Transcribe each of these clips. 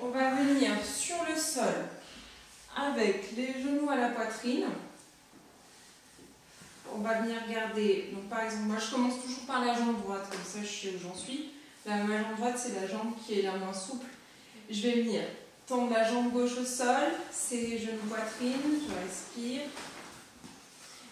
on va venir sur le sol avec les genoux à la poitrine. On va venir garder, donc par exemple, moi je commence toujours par la jambe droite, comme ça je sais où j'en suis. Ma jambe droite, c'est la jambe qui est la moins souple. Je vais venir tendre la jambe gauche au sol, c'est genoux poitrine, je respire.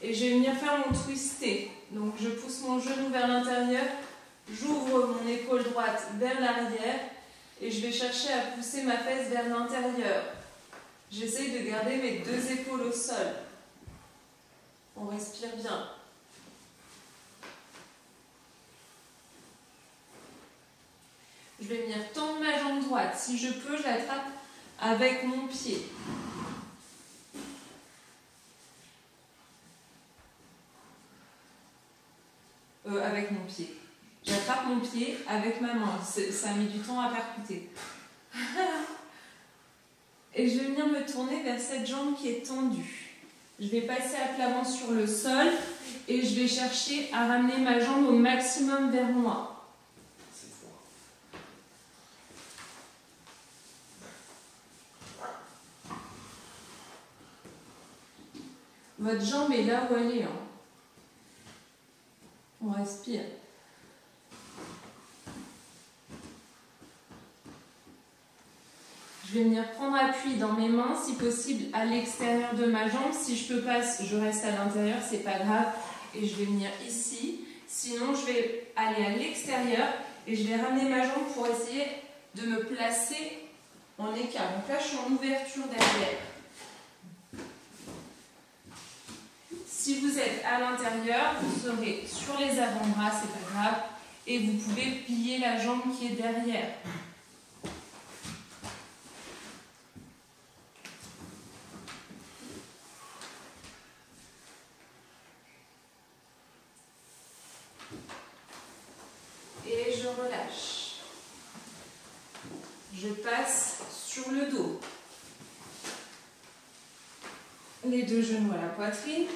Et je vais venir faire mon twisté. Donc je pousse mon genou vers l'intérieur, j'ouvre mon épaule droite vers l'arrière et je vais chercher à pousser ma fesse vers l'intérieur. J'essaye de garder mes deux épaules au sol. On respire bien. Je vais venir tendre ma jambe droite. Si je peux, je l'attrape avec mon pied. Avec mon pied. J'attrape mon pied avec ma main. Ça a mis du temps à percuter. Et je vais venir me tourner vers cette jambe qui est tendue. Je vais passer à plat ventre sur le sol et je vais chercher à ramener ma jambe au maximum vers moi. Votre jambe est là où elle est. On respire. Je vais venir prendre appui dans mes mains, si possible à l'extérieur de ma jambe. Si je peux pas, je reste à l'intérieur, c'est pas grave. Et je vais venir ici. Sinon, je vais aller à l'extérieur et je vais ramener ma jambe pour essayer de me placer en écart. Donc là, je suis en ouverture derrière. Si vous êtes à l'intérieur, vous serez sur les avant-bras, c'est pas grave. Et vous pouvez plier la jambe qui est derrière. Et je relâche. Je passe sur le dos. Les deux genoux à la poitrine.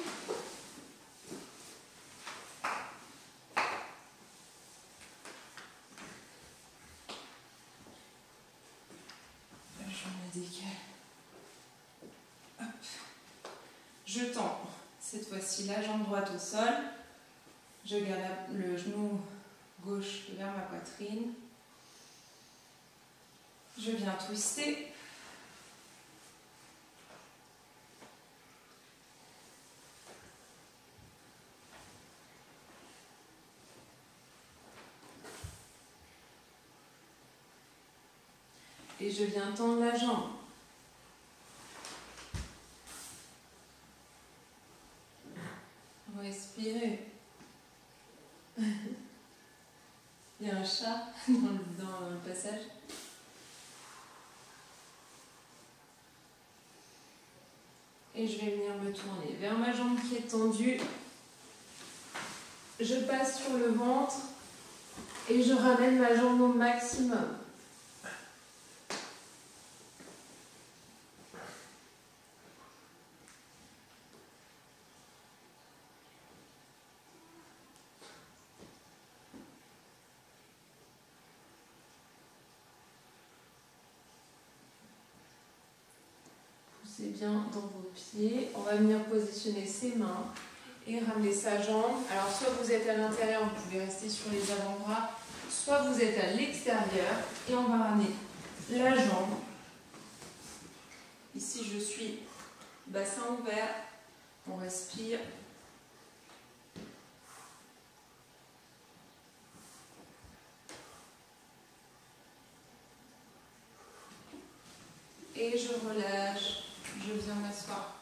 Je me décale. Hop. Je tends cette fois-ci la jambe droite au sol. Je garde le genou gauche vers ma poitrine. Je viens twister. Et je viens tendre la jambe. Respirez. Il y a un chat dans le passage. Et je vais venir me tourner vers ma jambe qui est tendue. Je passe sur le ventre et je ramène ma jambe au maximum. Poussez bien dans vos pieds. On va venir positionner ses mains et ramener sa jambe. Alors soit vous êtes à l'intérieur, vous pouvez rester sur les avant-bras, soit vous êtes à l'extérieur et on va ramener la jambe. Ici je suis bassin ouvert, on respire. Et je relâche, je viens m'asseoir.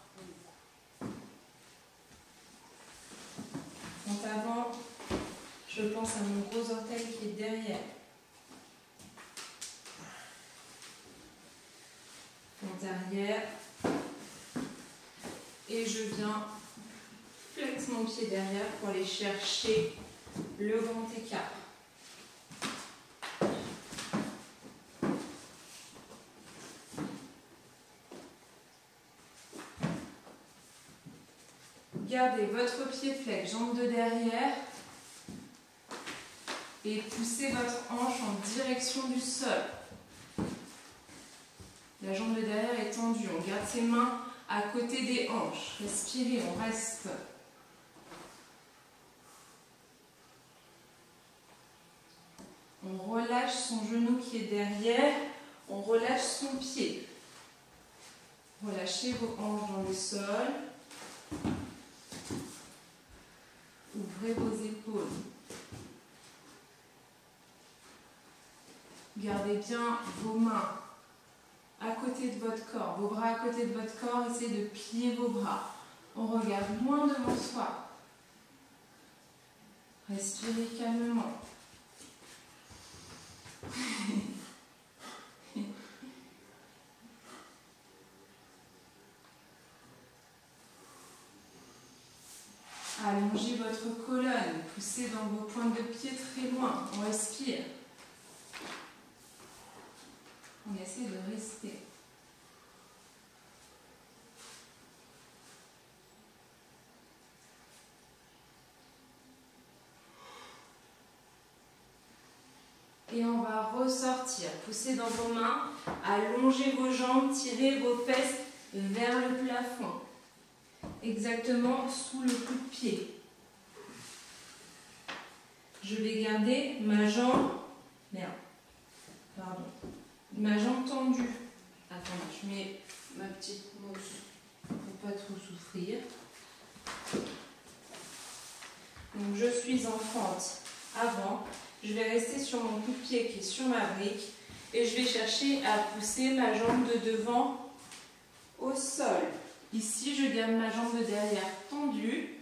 Donc avant, je pense à mon gros orteil qui est derrière. Compte arrière. Et je viens flex mon pied derrière pour aller chercher le grand écart. Gardez votre pied flex, jambe de derrière et poussez votre hanche en direction du sol. La jambe de derrière est tendue. On garde ses mains à côté des hanches. Respirez, on reste. On relâche son genou qui est derrière. On relâche son pied. Relâchez vos hanches dans le sol. Ouvrez vos épaules. Gardez bien vos mains à côté de votre corps, vos bras à côté de votre corps. Essayez de plier vos bras. On regarde loin devant soi. Respirez calmement. Allongez votre colonne, poussez dans vos pointes de pied très loin. On respire. On essaie de rester. Et on va ressortir. Poussez dans vos mains, allongez vos jambes, tirez vos fesses vers le plafond. Exactement sous le coup de pied. Je vais garder ma jambe, ma jambe tendue. Attends, je mets ma petite mousse pour pas trop souffrir. Donc je suis en fente avant. Je vais rester sur mon coup de pied qui est sur ma brique et je vais chercher à pousser ma jambe de devant au sol. Ici, je garde ma jambe de derrière tendue.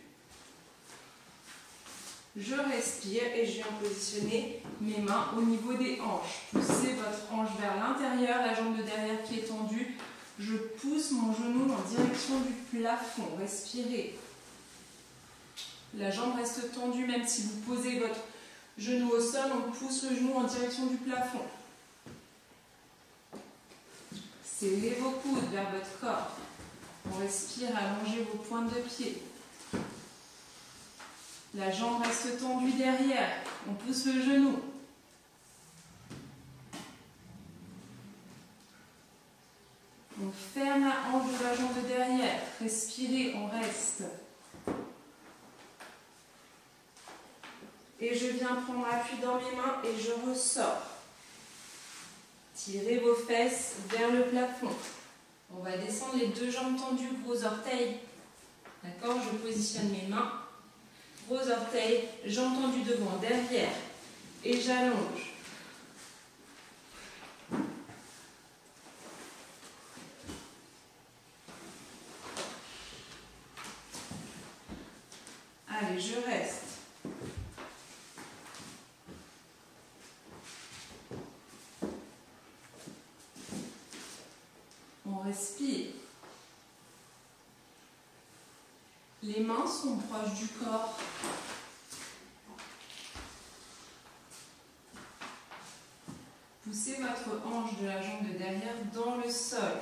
Je respire et je viens positionner mes mains au niveau des hanches. Poussez votre hanche vers l'intérieur, la jambe de derrière qui est tendue. Je pousse mon genou en direction du plafond. Respirez. La jambe reste tendue, même si vous posez votre genou au sol, on pousse le genou en direction du plafond. Serrez vos coudes vers votre corps. On respire, allongez vos pointes de pied. La jambe reste tendue derrière. On pousse le genou. On ferme la hanche de la jambe de derrière. Respirez, on reste. Et je viens prendre appui dans mes mains et je ressors. Tirez vos fesses vers le plafond. On va descendre les deux jambes tendues, gros orteils. D'accord? Je positionne mes mains. Gros orteils, jambes tendues devant, derrière. Et j'allonge. Allez, je reste. On respire. Les mains sont proches du corps. Poussez votre hanche de la jambe de derrière dans le sol.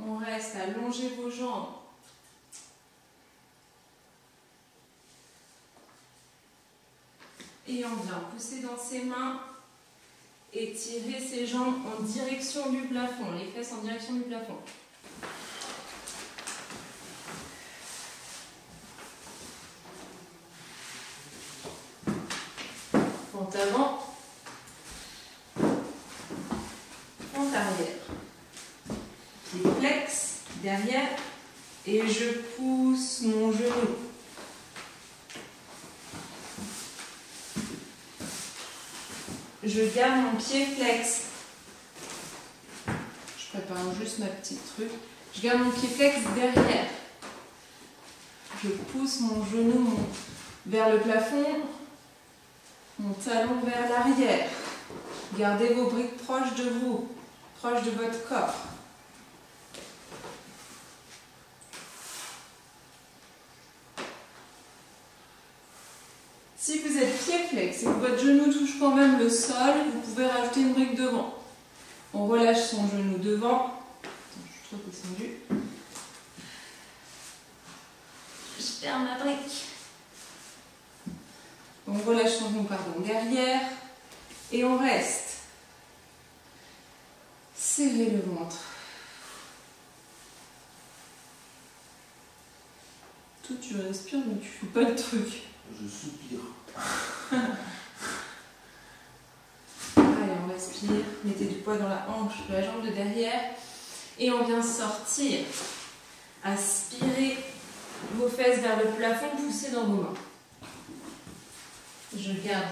On reste, allongez vos jambes. Et on vient pousser dans ses mains et tirer ses jambes en direction du plafond, les fesses en direction du plafond. Pente avant, pente arrière. Pied flex derrière et je pousse mon genou. Je garde mon pied flex. Je prépare juste ma petite truc. Je garde mon pied flex derrière. Je pousse mon genou vers le plafond, mon talon vers l'arrière. Gardez vos briques proches de vous, proches de votre corps. Si vous êtes pied flex et que votre genou touche quand même le sol, vous pouvez rajouter une brique devant. On relâche son genou devant. Attends, je suis trop descendue. perds ma brique. On relâche son genou, pardon, derrière. Et on reste. Serrez le ventre. Toi, tu respires, mais tu fais pas le truc. Je soupire. Allez, on respire. Mettez du poids dans la hanche de la jambe de derrière. Et on vient sortir. Aspirez vos fesses vers le plafond, poussez dans vos mains. Je garde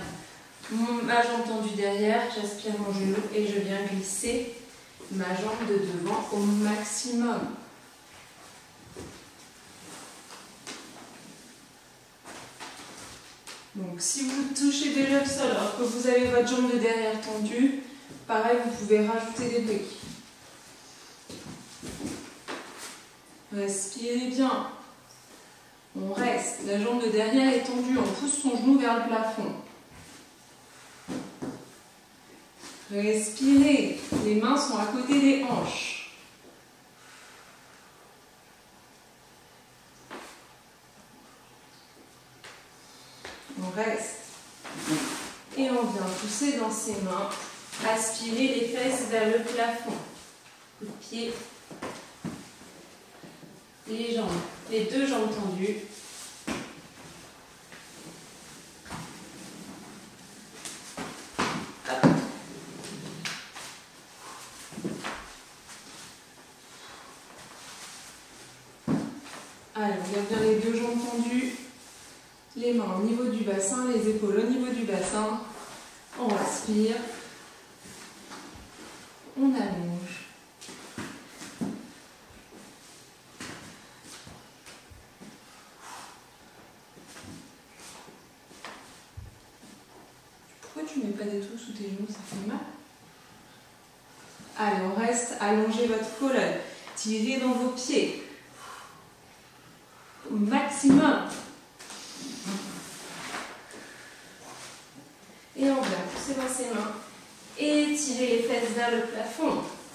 ma jambe tendue derrière, j'aspire mon genou et je viens glisser ma jambe de devant au maximum. Donc si vous touchez déjà le sol alors que vous avez votre jambe de derrière tendue, pareil, vous pouvez rajouter des briques. Respirez bien. On reste. La jambe de derrière est tendue. On pousse son genou vers le plafond. Respirez. Les mains sont à côté des hanches. On reste. Et on vient pousser dans ses mains. Aspirer les fesses vers le plafond. Coup de pied. Les jambes, les deux jambes tendues. Hop. Allez, on garde bien les deux jambes tendues. Les mains au niveau du bassin, les épaules au niveau du bassin. On respire. On allonge. Pourquoi tu ne mets pas des trucs sous tes genoux, ça fait mal? Allez, on reste, allongez votre colonne, tirez dans vos pieds au maximum. Et on vient pousser dans ses mains et tirer les fesses vers le plafond.